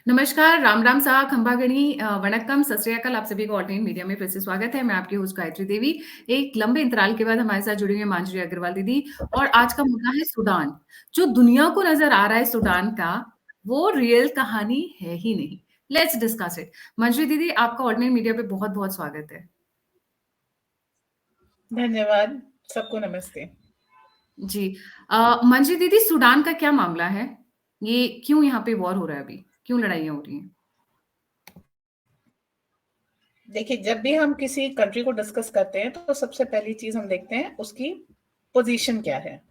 नमस्कार, राम राम सा, खंबागणी, वणक्कम, सत श्री अकाल। आप सभी को ऑल्टरनेट मीडिया में फिर से स्वागत है। मैं आपकी होस्ट गायत्री देवी। एक लंबे अंतराल के बाद हमारे साथ जुड़ी हुई है मांजरी अग्रवाल दीदी और आज का मुद्दा है सूडान। जो दुनिया को नज़र आ रहा है सूडान का, वो रियल कहानी है ही नहीं। Let's discuss it. मांजरी दीदी, आपका ऑल्टरनेट मीडिया पे बहुत-बहुत स्वागत है। धन्यवाद। सबको नमस्ते। जी। मांजरी दीदी, सूडान का क्या मामला है? ये क्यों यहाँ पे वॉर हो रहा है अभी? क्यों लड़ाइयाँ हो रही हैं? देखिए, जब भी हम किसी कंट्री को डिस्कस करते हैं तो सबसे पहली चीज हम देखते हैं उसकी पोजीशन क्या है।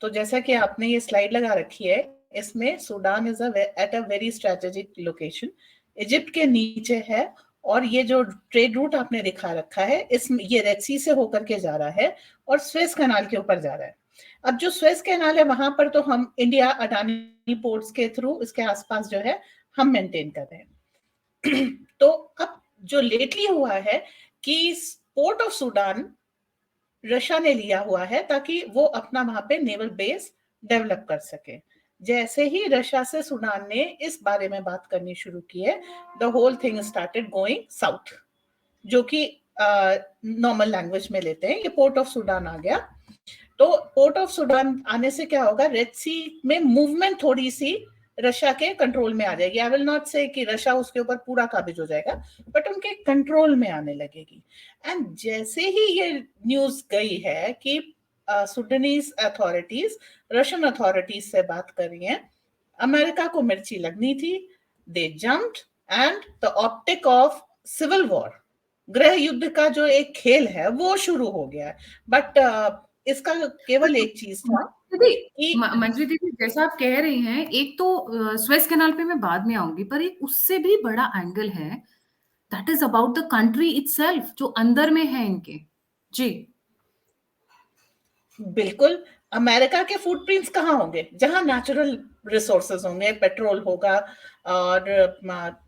तो जैसा कि आपने ये स्लाइड लगा रखी है, इसमें Sudan is at a very strategic location. Egypt के नीचे है और ये जो ट्रेड रूट आपने दिखा रखा है, इसमें ये रेड सी से होकर के जा रहा है और स्वेज कैनाल के ऊपर जा रहा है। अब जो स्वेज कैनाल है वहां पर तो हम इंडिया अडानी पोर्ट्स के थ्रू इसके आसपास जो है हम मेंटेन कर रहे हैं। तो अब जो लेटली हुआ है कि पोर्ट ऑफ सूडान रशिया ने लिया हुआ है ताकि वो अपना वहां पे नेवल बेस डेवलप कर सके। जैसे ही रशिया से सूडान ने इस बारे में बात करनी शुरू की है, the whole thing started going south, जो कि नॉर्मल लैंग्वेज में लेते हैं। ये पोर्ट ऑफ सूडान आ गया। तो पोर्ट ऑफ सूडान आने से क्या होगा, रेड सी में मूवमेंट थोड़ी सी रशिया के कंट्रोल में आ जाएगी। आई विल नॉट से कि रशिया उसके ऊपर पूरा काबिज हो जाएगा, बट उनके कंट्रोल में आने लगेगी। एंड जैसे ही ये न्यूज गई है कि सूडानीज अथॉरिटीज रशियन अथॉरिटीज से बात कर रही हैं, अमेरिका को मिर्ची लगनी थी। They jumped and the optic of civil war, गृह युद्ध का जो एक खेल है वो शुरू हो गया है। बट इसका केवल एक चीज था कि मंजरी दीदी, जैसा आप कह रही हैं, एक तो स्वेज कैनाल पे मैं बाद में आऊंगी, पर एक उससे भी बड़ा एंगल है, that is about the country itself, जो अंदर में है इनके। जी। बिल्कुल, अमेरिका के फुटप्रिंट्स कहाँ होंगे? जहां नेचुरल रिसोर्सेज होंगे, पेट्रोल होगा और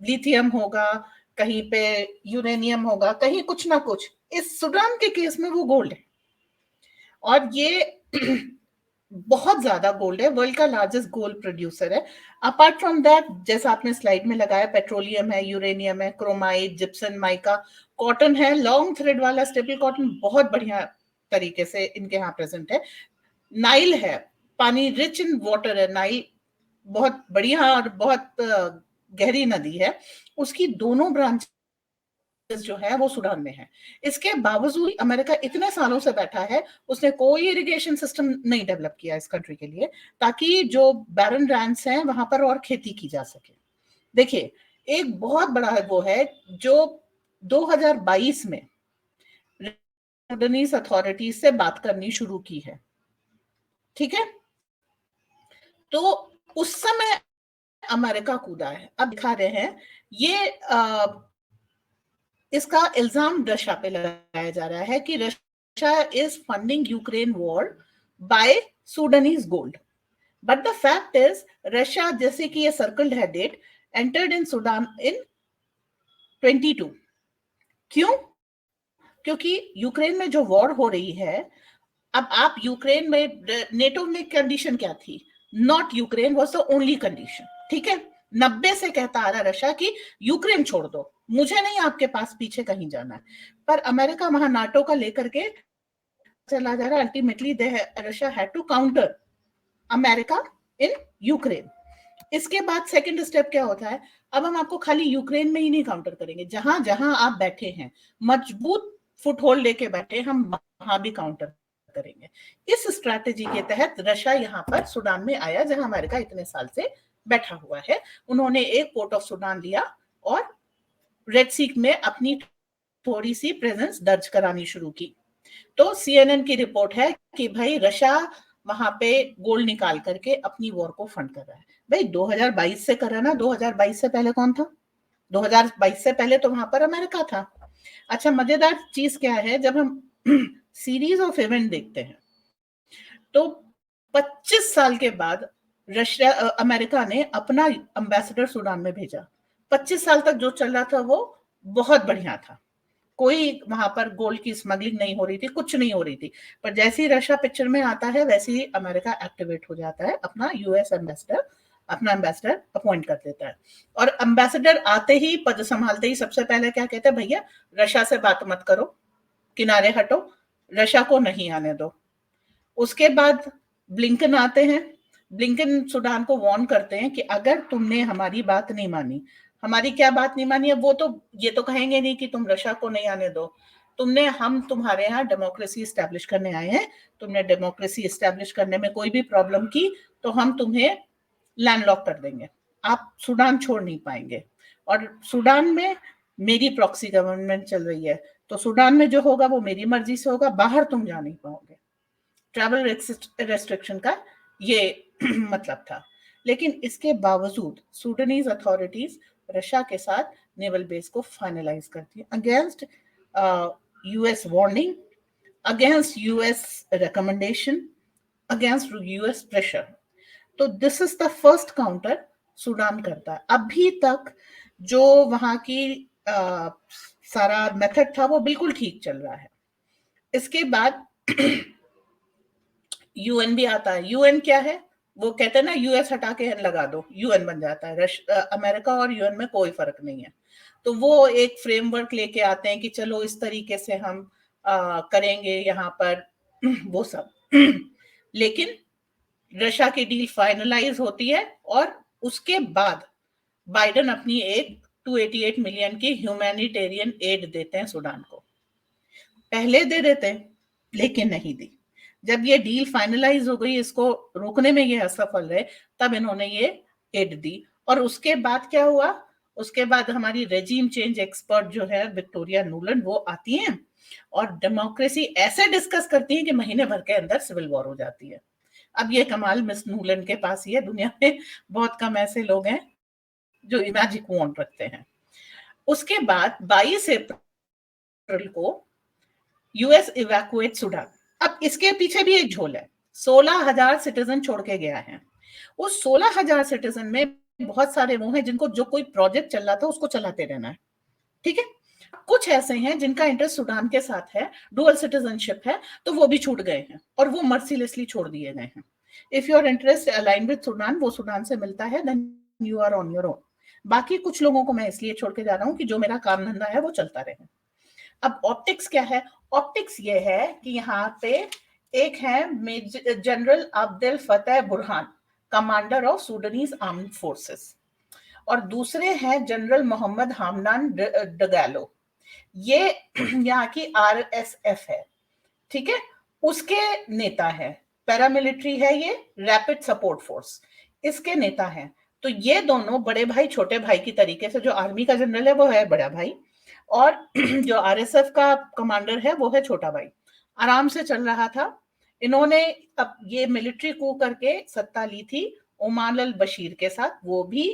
लिथियम होगा, कहीं पे यूरेनियम होगा, कहीं कुछ ना कुछ। इस सूडान के केस में वो गोल्ड है और ये बहुत ज्यादा गोल्ड है, वर्ल्ड का लार्जेस्ट गोल्ड प्रोड्यूसर है। अपार्ट फ्रॉम दैट, जैसा आपने स्लाइड में लगाया, पेट्रोलियम है, यूरेनियम है, क्रोमाइट, जिप्सन, माइका, कॉटन है, लॉन्ग थ्रेड वाला स्टेपल कॉटन बहुत बढ़िया तरीके से इनके यहाँ प्रेजेंट है। नाइल है, पानी रिच इन वाटर है। नाइल बहुत बढ़िया और बहुत गहरी नदी है, उसकी दोनों ब्रांच जो है वो सूडान में है। इसके बावजूद अमेरिका इतने सालों से बैठा है, उसने कोई इरिगेशन सिस्टम नहीं डेवलप किया इस कंट्री के लिए, ताकि जो बैरन लैंड्स हैं वहां पर और खेती की जा सके। देखिए, एक बहुत बड़ा है वो है जो 2022 में सूडानीज अथॉरिटीज से बात करनी शुरू की है, ठीक है। तो उस समय अमेरिका कूदा है। अब दिखा रहे हैं ये इसका इल्जाम रशिया पे लगाया जा रहा है कि Russia is funding Ukraine war by Sudanese gold. But the fact is, Russia, जैसे कि ये सर्कल्ड है date, entered in Sudan in 22। क्यों? क्योंकि यूक्रेन में जो वॉर हो रही है, अब आप यूक्रेन में, नेटो में कंडीशन क्या थी? Not Ukraine was the only condition, ठीक है। 90 से कहता आ रहा रशिया कि यूक्रेन छोड़ दो, मुझे नहीं आपके पास पीछे कहीं जाना है। पर अमेरिका वहां नाटो का लेकर के चला जा रहा। Ultimately Russia had to counter America in Ukraine. इसके बाद सेकंड स्टेप क्या होता है? अब हम आपको खाली यूक्रेन में ही नहीं काउंटर करेंगे, जहां जहां आप बैठे हैं, मजबूत फुटहोल्ड लेके बैठे, हम वहां भी काउंटर करेंगे। इस स्ट्रैटेजी के तहत रशिया यहाँ पर सूडान में आया, जहां अमेरिका इतने साल से बैठा हुआ है। उन्होंने एक पोर्ट ऑफ सूडान लिया और रेड सी में अपनी थोड़ी सी प्रेजेंस दर्ज करानी शुरू की। तो सीएनएन की रिपोर्ट है कि भाई रशिया वहां पे गोल्ड निकाल करके अपनी वॉर को फंड कर रहा है। भाई 2022 से कर रहा है ना, 2022 से पहले कौन था? 2022 से पहले तो वहां पर अमेरिका था। अच्छा, मजेदार चीज क्या है, जब हम सीरीज ऑफ इवेंट देखते हैं तो 25 साल के बाद रशिया, अमेरिका ने अपना एम्बेसडर सूडान में भेजा। 25 साल तक जो चल रहा था वो बहुत बढ़िया था, कोई वहां पर गोल्ड की स्मगलिंग नहीं हो रही थी, कुछ नहीं हो रही थी। पर जैसे ही रशिया पिक्चर में आता है, वैसे ही अमेरिका एक्टिवेट हो जाता है अपना यूएस एम्बेसडर अपना एम्बेसडर अपॉइंट कर देता है। और एम्बेसडर आते ही, पद संभालते ही सबसे पहले क्या कहते हैं, भैया रशिया से बात मत करो, किनारे हटो, रशिया को नहीं आने दो। उसके बाद ब्लिंकन आते हैं। ब्लिंकन सूडान को वार्न करते हैं कि अगर तुमने हमारी बात नहीं मानी, हमारी क्या बात नहीं मानी है, वो तो ये तो कहेंगे नहीं कि तुम रशिया को नहीं आने दो, तुमने, हम तुम्हारे यहाँ डेमोक्रेसी इस्टेब्लिश करने आए हैं, तुमने डेमोक्रेसी इस्टेब्लिश करने में कोई भी प्रॉब्लम की तो हम तुम्हें लैंडलॉक कर देंगे, आप सूडान छोड़ नहीं पाएंगे। और सूडान में मेरी प्रॉक्सी गवर्नमेंट चल रही है, तो सूडान में जो होगा वो मेरी मर्जी से होगा, बाहर तुम जा नहीं पाओगे। ट्रैवल रेस्ट्रिक्शन का ये मतलब था। लेकिन इसके बावजूद सूडानीज अथॉरिटीज रशिया के साथ नेवल बेस को फाइनलाइज करती है, against US warning, against US recommendation, against US pressure. तो this is the first counter Sudan करता है। अभी तक जो वहां की सारा मेथड था वो बिल्कुल ठीक चल रहा है। इसके बाद यूएन भी आता है। यूएन क्या है, वो कहते हैं ना, यूएस हटा के लगा दो, यूएन बन जाता है। अमेरिका और यूएन में कोई फर्क नहीं है। तो वो एक फ्रेमवर्क लेके आते हैं कि चलो इस तरीके से हम करेंगे यहाँ पर वो सब। लेकिन रशिया की डील फाइनलाइज होती है और उसके बाद बाइडेन अपनी एक 288 मिलियन की ह्यूमैनिटेरियन एड देते हैं सूडान को। पहले दे देते लेकिन नहीं दी। जब ये डील फाइनलाइज हो गई, इसको रोकने में ये असफल रहे, तब इन्होंने ये एड दी। और उसके बाद क्या हुआ, उसके बाद हमारी रेजिम चेंज एक्सपर्ट जो है विक्टोरिया नूलन, वो आती हैं और डेमोक्रेसी ऐसे डिस्कस करती हैं कि महीने भर के अंदर सिविल वॉर हो जाती है। अब ये कमाल मिस नूलन के पास ही है, दुनिया में बहुत कम ऐसे लोग हैं जो मैजिक वॉन्ड रखते हैं। उसके बाद 22 अप्रैल को यूएस इवैक्यूएट सूडान। अब इसके पीछे भी एक झोल है, 16,000 सिटीजन छोड़ के गया है। उस 16,000 सिटीजन में बहुत सारे वो हैं जिनको जो कोई प्रोजेक्ट चल रहा था उसको चलाते रहना है, ठीक है। कुछ ऐसे हैं जिनका इंटरेस्ट सूडान के साथ है, डुअल सिटीजनशिप है, तो वो भी छूट गए हैं और वो मर्सीलेसली छोड़ दिए गए हैं। If your interest align with Sudan, वो सूडान से मिलता है, then you are on your own. बाकी कुछ लोगों को मैं इसलिए छोड़ के जा रहा हूँ कि जो मेरा काम धंधा है वो चलता रहे। अब ऑप्टिक्स क्या है, ऑप्टिक्स ये है कि यहाँ पे एक है general Abdel Fattah Burhan, commander of Sudanese armed forces, और दूसरे हैं जनरल मोहम्मद हामदान डगालो, ये यहाँ की आरएसएफ है, ठीक है, उसके नेता है। पैरामिलिट्री है ये, रैपिड सपोर्ट फोर्स, इसके नेता है। तो ये दोनों बड़े भाई छोटे भाई की तरीके से, जो आर्मी का जनरल है वो है बड़ा भाई, और जो आरएसएफ का कमांडर है वो है छोटा भाई। आराम से चल रहा था। इन्होंने अब ये मिलिट्री कू करके सत्ता ली थी ओमान अल बशीर के साथ, वो भी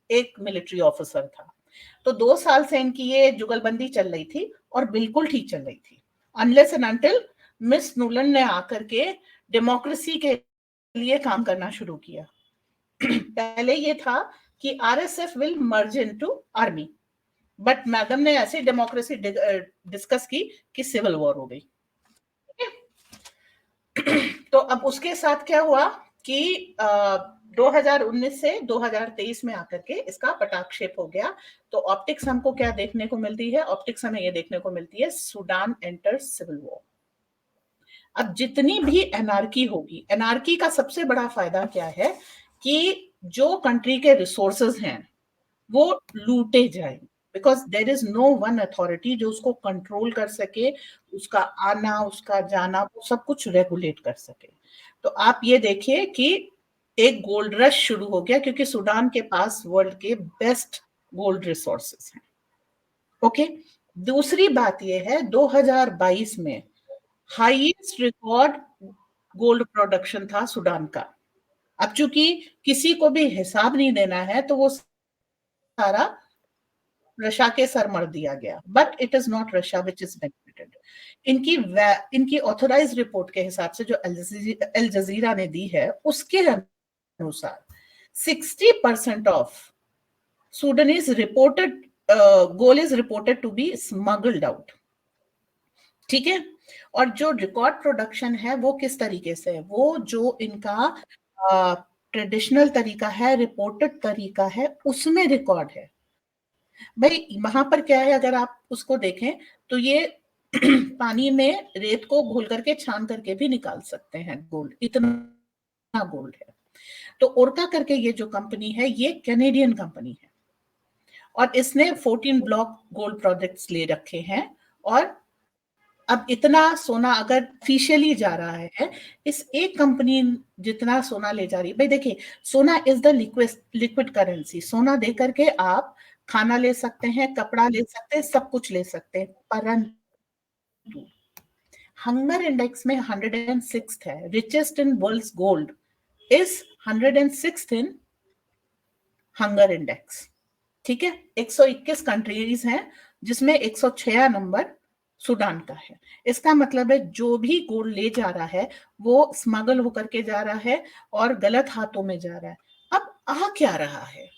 एक मिलिट्री ऑफिसर था। तो 2 साल से इनकी ये जुगलबंदी चल रही थी और बिल्कुल ठीक चल रही थी, अनलेस एंड अनटिल मिस नूलन ने आकर के डेमोक्रेसी के लिए काम करना शुरू किया। पहले ये था कि RSF will merge into army, but madam ने ऐसी डेमोक्रेसी डिस्कस की कि सिविल वॉर हो गई। तो अब उसके साथ क्या हुआ कि 2019 से 2023 में आकर के इसका पटाक्षेप हो गया। तो ऑप्टिक्स हमको क्या देखने को मिलती है, ऑप्टिक्स हमें ये देखने को मिलती है, सूडान एंटर सिविल वॉर। अब जितनी भी एनार्की होगी, एनार्की का सबसे बड़ा फायदा क्या है कि जो कंट्री के रिसोर्सेज हैं वो लूटे जाए, because there is no one authority जो उसको कंट्रोल कर सके, उसका आना उसका जाना वो सब कुछ रेगुलेट कर सके। तो आप ये देखिए कि एक गोल्ड रश शुरू हो गया, क्योंकि सूडान के पास वर्ल्ड के बेस्ट गोल्ड रिसोर्सेज हैं। ओके, दूसरी बात यह है 2022 में हाईएस्ट रिकॉर्ड गोल्ड प्रोडक्शन था सूडान का। अब चूंकि किसी को भी हिसाब नहीं देना है तो वो सारा रशिया के सर मर दिया गया, but it is not Russia which is benefited. इनकी ऑथोराइज रिपोर्ट के हिसाब से जो अल जजीरा ने दी है उसके अनुसार 60% of Sudanese reported gold is reported to be smuggled out, ठीक है। और जो रिकॉर्ड प्रोडक्शन है वो किस तरीके से है, वो जो इनका ट्रेडिशनल तरीका है, रिपोर्टेड तरीका है, उसमें रिकॉर्ड है। भाई वहां पर क्या है, अगर आप उसको देखें तो ये पानी में रेत को घोल करके छान करके भी निकाल सकते हैं गोल्ड, इतना गोल्ड है। तो ओरका करके ये जो कंपनी है ये कैनेडियन कंपनी है और इसने 14 ब्लॉक गोल्ड प्रोजेक्ट्स ले रखे हैं। और अब इतना सोना अगर ऑफिशियली जा रहा है, इस एक कंपनी जितना सोना ले जा रही है, भाई देखिए सोना इज द लिक्विड करेंसी। सोना दे करके आप खाना ले सकते हैं, कपड़ा ले सकते हैं, सब कुछ ले सकते हैं, परंतु हंगर इंडेक्स में 106 है, richest in world's gold is 106 in hunger index. ठीक है, 121 कंट्रीज हैं जिसमें 106 नंबर सूडान का है। इसका मतलब है जो भी गोल्ड ले जा रहा है वो स्मगल होकर के जा रहा है और गलत हाथों में जा रहा है। अब आ क्या रहा है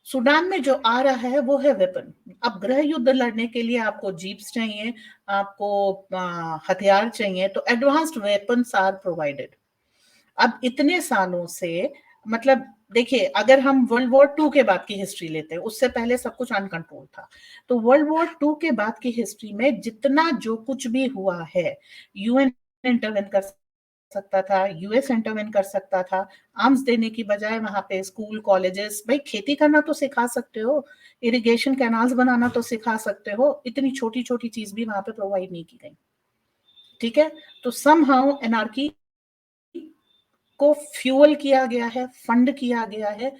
सूडान में, जो आ रहा है वो है वेपन। अब गृह युद्ध लड़ने के लिए आपको जीप्स चाहिए, आपको हथियार चाहिए, तो एडवांस्ड वेपन्स आर प्रोवाइडेड। अब इतने सालों से, मतलब देखिए अगर हम वर्ल्ड वॉर टू के बाद की हिस्ट्री लेते हैं, उससे पहले सब कुछ अनकंट्रोल था, तो वर्ल्ड वॉर टू के बाद की हिस्ट्री में जितना जो कुछ भी हुआ है, यूएन इंटरवेन कर सकता था, यूएस इंटरवेन कर सकता था, आर्म्स देने की बजाय वहां पे स्कूल कॉलेजेस, भाई खेती करना तो सिखा सकते हो, इरिगेशन कैनाल्स बनाना तो सिखा सकते हो, इतनी छोटी छोटी चीज भी वहां पे प्रोवाइड नहीं की गई। ठीक है, तो समहाउ एनार्की को फ्यूल किया गया है, फंड किया गया है,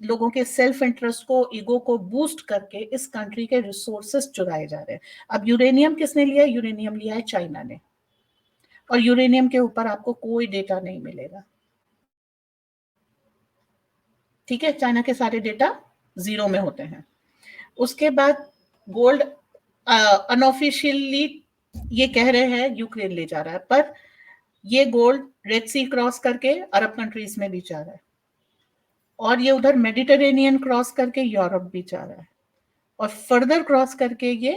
लोगों के सेल्फ इंटरेस्ट को, ईगो को बूस्ट करके इस कंट्री के रिसोर्सेस चुराए जा रहे हैं। अब यूरेनियम किसने लिया है? यूरेनियम लिया है चाइना ने, और यूरेनियम के ऊपर आपको कोई डेटा नहीं मिलेगा। ठीक है, चाइना के सारे डेटा जीरो में होते हैं। उसके बाद गोल्ड अनऑफिशियली ये कह रहे हैं यूक्रेन ले जा रहा है, पर ये गोल्ड रेड सी क्रॉस करके अरब कंट्रीज में भी जा रहा है और ये उधर मेडिटेरेनियन क्रॉस करके यूरोप भी जा रहा है और फर्दर क्रॉस करके ये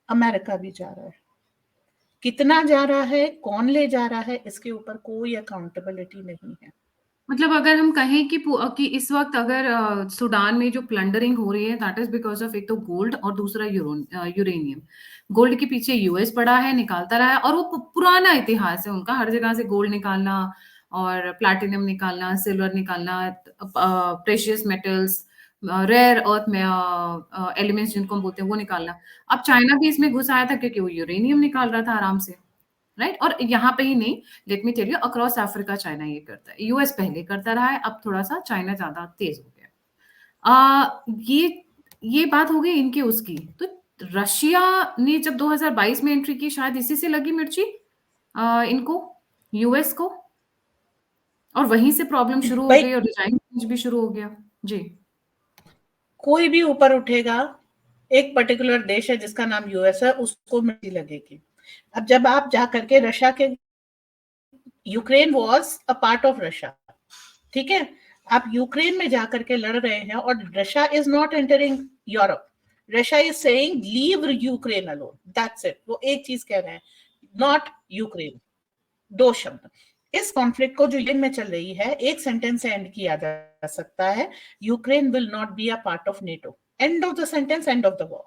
अमेरिका भी जा रहा है। कितना जा रहा है, कौन ले जा रहा है, इसके ऊपर कोई अकाउंटेबिलिटी नहीं है। मतलब अगर हम कहें कि इस वक्त अगर सूडान में जो प्लंडरिंग हो रही है दैट इज बिकॉज ऑफ एक तो गोल्ड और दूसरा यूरेनियम। गोल्ड के पीछे यूएस पड़ा है, निकालता रहा है, और वो पुराना इतिहास है उनका, हर जगह से गोल्ड निकालना और प्लैटिनम निकालना, सिल्वर निकालना, प्रेशियस मेटल्स, रेयर अर्थ में एलिमेंट्स जिनको हम बोलते हैं वो निकालना। अब चाइना भी इसमें घुस आया था क्योंकि वो यूरेनियम निकाल रहा था आराम से, राइट। और यहाँ पे ही नहीं, let me tell you, across Africa China ये करता है। यूएस पहले करता रहा है, अब थोड़ा सा चाइना ज्यादा तेज हो गया। ये बात हो गई इनकी उसकी। तो रशिया ने जब 2022 में एंट्री की, शायद इसी से लगी मिर्ची इनको, यूएस को, और वहीं से प्रॉब्लम शुरू हो भाई गई और डिजाइन भी शुरू हो गया। जी, कोई भी ऊपर उठेगा, एक पर्टिकुलर देश है जिसका नाम यूएस है, उसको मिट्टी लगेगी। अब जब आप जा करके रशिया के, Ukraine was a part of Russia, ठीक है, आप यूक्रेन में जाकर के लड़ रहे हैं और Russia is not entering Europe, Russia is saying leave Ukraine alone, that's it. वो एक चीज कह रहे हैं, नॉट यूक्रेन, दो शब्द। इस कॉन्फ्लिक्ट को जो यूक्रेन में चल रही है, एक सेंटेंस से एंड किया जा सकता है, Ukraine will not be a part of NATO, end of the sentence, end of the war.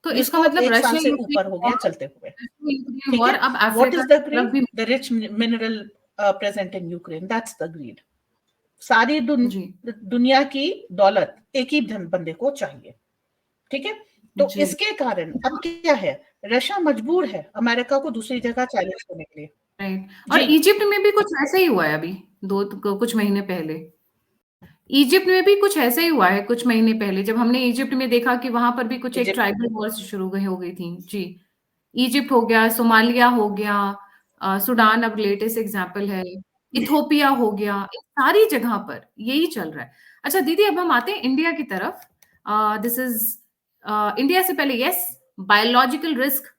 तो इसका जिसको मतलब एक साल रशिया से यूक्रेन ऊपर हो गया चलते हुए। यूक्रेन ठीक वॉर है, अब what Africa is the key तरफ ग्रीड? भी। The rich mineral present in Ukraine, that's the greed. सारी जी, दुनिया की दौलत एक ही बंदे को चाहिए। ठीक है, तो जी, इसके कारण अब क्या है, रशिया मजबूर है अमेरिका को दूसरी जगह चैलेंज करने के लिए। राइट। और जी, इजिप्ट में भी कुछ ऐसा ही हुआ है अभी, कुछ महीने पहले। इजिप्ट में भी कुछ ऐसा ही हुआ है कुछ महीने पहले, जब हमने इजिप्ट में देखा कि वहां पर भी कुछ एक इजिप्ट ट्राइबल वॉर्स शुरू हो गई थी। जी, इजिप्ट हो गया, सोमालिया हो गया, सूडान अब लेटेस्ट एग्जाम्पल है, इथोपिया हो गया, इन सारी जगह पर यही चल रहा है। अच्छा दीदी, अब हम आते हैं इंडिया की तरफ। दिस इज इंडिया से पहले, यस, बायोलॉजिकल रिस्क।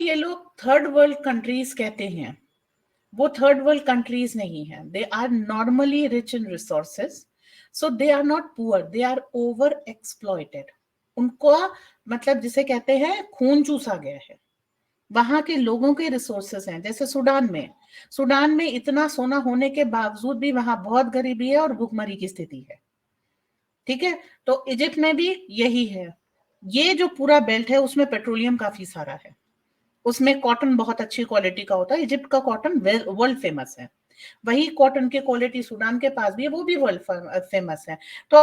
ये लोग थर्ड वर्ल्ड कंट्रीज कहते हैं, वो थर्ड वर्ल्ड कंट्रीज नहीं है, they are normally rich in resources, so they are not poor, they are over exploited. उनको मतलब जिसे कहते हैं खून चूसा गया है, वहां के लोगों के रिसोर्सेस हैं। जैसे सूडान में इतना सोना होने के बावजूद भी वहां बहुत गरीबी है और भूखमरी की स्थिति है। ठीक है, तो इजिप्ट में भी यही है। ये जो पूरा बेल्ट है उसमें पेट्रोलियम काफी सारा है, उसमें कॉटन बहुत अच्छी क्वालिटी का होता है। इजिप्ट का कॉटन वर्ल्ड फेमस है। वही कॉटन की क्वालिटी सूडान के पास भी है, वो भी वर्ल्ड फेमस है। तो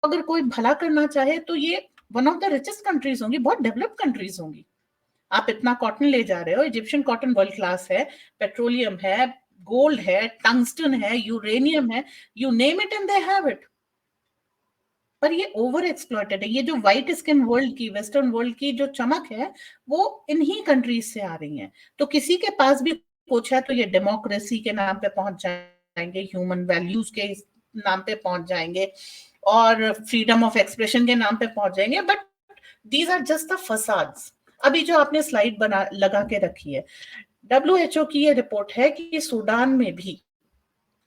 अगर कोई भला करना चाहे तो ये one of the richest countries होंगी, बहुत डेवलप्ड कंट्रीज होंगी। आप इतना कॉटन ले जा रहे हो, इजिप्शियन कॉटन वर्ल्ड क्लास है, पेट्रोलियम है, गोल्ड है, टंगस्टन है, यूरेनियम है, you name it and they have it. पर ये ओवर एक्सप्लॉइटेड है। ये जो व्हाइट स्किन वर्ल्ड की, वेस्टर्न वर्ल्ड की जो चमक है वो इन्हीं कंट्रीज से आ रही है। तो किसी के पास भी कुछ है तो ये डेमोक्रेसी के नाम पे पहुंच जाएंगे, ह्यूमन वैल्यूज के नाम पे पहुंच जाएंगे और फ्रीडम ऑफ एक्सप्रेशन के नाम पे पहुंच जाएंगे। But these are just the facades. अभी जो आपने स्लाइड बना लगा के रखी है, WHO की ये रिपोर्ट है कि सूडान में भी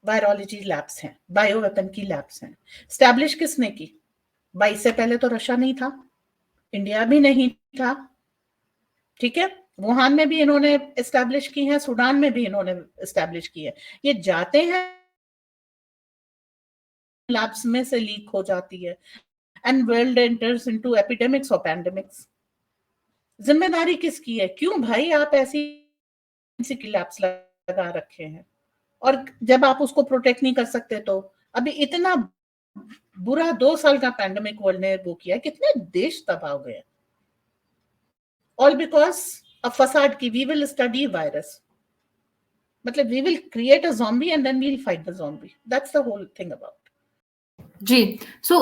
वायरोलॉजी लैब्स हैं, बायो वेपन की लैब्स हैं। स्टैब्लिश किसने की? 22 से पहले तो रशिया नहीं था, इंडिया भी नहीं था। ठीक है, वुहान में भी इन्होंने एस्टैब्लिश की है, सूडान में भी इन्होंने एस्टैब्लिश की है। ये जाते हैं लैब्स में से लीक हो जाती है and world enters into epidemics और पैंडेमिक्स। जिम्मेदारी किसकी है? क्यों भाई आप ऐसी लैब्स लगा रखे हैं? और जब आप उसको प्रोटेक्ट नहीं कर सकते तो अभी इतना बुरा 2 साल का पैंडेमिक वर्ल्ड ने वो किया, कितने देश तबाह हो गए, ऑल बिकॉज अ फसाड की वी विल स्टडी वायरस, मतलब we will create a zombie and then we will fight the zombie. That's the whole thing about. जी। So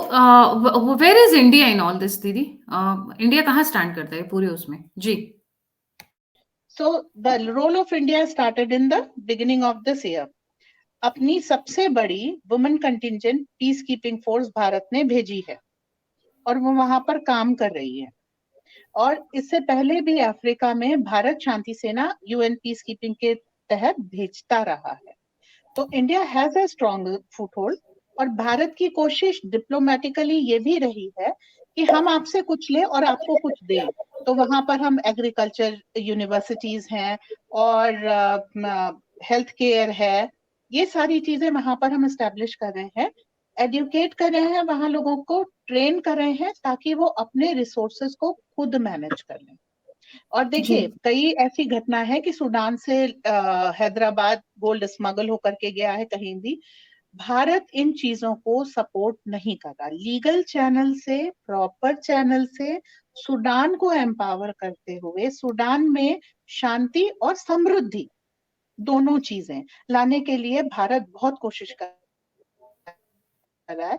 where is India in all this दीदी? India कहाँ stand करता है पूरे उसमें? जी। So the role of India started in the beginning of this year. अपनी सबसे बड़ी women contingent peace keeping force Bharat ने भेजी है और वो वहां पर काम कर रही है। और इससे पहले भी अफ्रीका में भारत शांति सेना यूएन पीस कीपिंग के तहत भेजता रहा है। तो India has a strong foothold और भारत की कोशिश डिप्लोमेटिकली ये भी रही है कि हम आपसे कुछ लें और आपको कुछ दें। तो वहां पर हम एग्रीकल्चर यूनिवर्सिटीज हैं और हेल्थ केयर है, ये सारी चीजें वहां पर हम एस्टेब्लिश कर रहे हैं, एडुकेट कर रहे हैं, वहां लोगों को ट्रेन कर रहे हैं ताकि वो अपने रिसोर्सेज को खुद मैनेज कर लें। और देखिए कई ऐसी घटना है कि सूडान से हैदराबाद गोल्ड स्मगल होकर के गया है कहीं भी। भारत इन चीजों को सपोर्ट नहीं कर रहा। लीगल चैनल से, प्रॉपर चैनल से सूडान को एम्पावर करते हुए सूडान में शांति और समृद्धि दोनों चीजें लाने के लिए भारत बहुत कोशिश कर रहा है।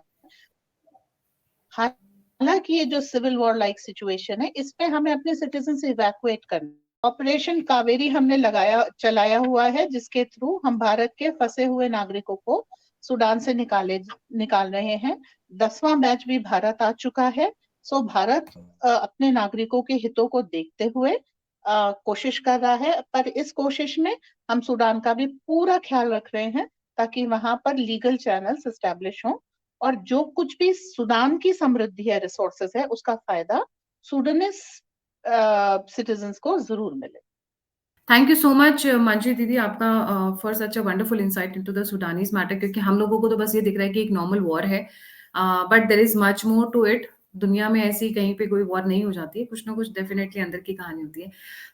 हालांकि ये जो सिविल वॉर लाइक सिचुएशन है इस पे हमें अपने सिटीजन से इवैक्यूएट करना। ऑपरेशन कावेरी हमने चलाया हुआ है जिसके थ्रू हम भारत के फंसे हुए नागरिकों को सूडान से निकाल रहे हैं। 10वां बैच भी भारत आ चुका है। सो भारत अपने नागरिकों के हितों को देखते हुए कोशिश कर रहा है, पर इस कोशिश में हम सूडान का भी पूरा ख्याल रख रहे हैं ताकि वहां पर लीगल चैनल्स एस्टैब्लिश हों और जो कुछ भी सूडान की समृद्धि है, रिसोर्सेस है, उसका फायदा सूडानीज सिटीजन्स को जरूर मिले। Thank you so much Manju दीदी आपका for such a wonderful insight into the Sudanese matter, क्योंकि हम लोगों को तो बस ये दिख रहा है कि एक नॉर्मल वॉर है, but there is much more to it. दुनिया में ऐसी कहीं पे कोई वॉर नहीं हो जाती है, कुछ ना कुछ डेफिनेटली अंदर की कहानी होती है।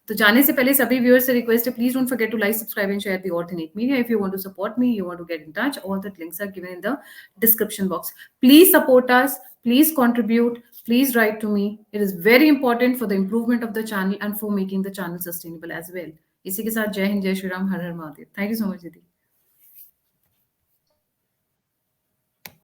तो जाने से पहले सभी व्यूअर्स से रिक्वेस्ट है, please don't forget to like, subscribe and share the authentic media. If you want to support me, you want to get in touch, all the links are given in the description box. Please support us, please contribute, please write to me. It is very important for the improvement of the channel and for making the channel sustainable as well. इसी के साथ जय हिंद, जय श्री राम, हर हर Mahadev. Thank you so much दीदी।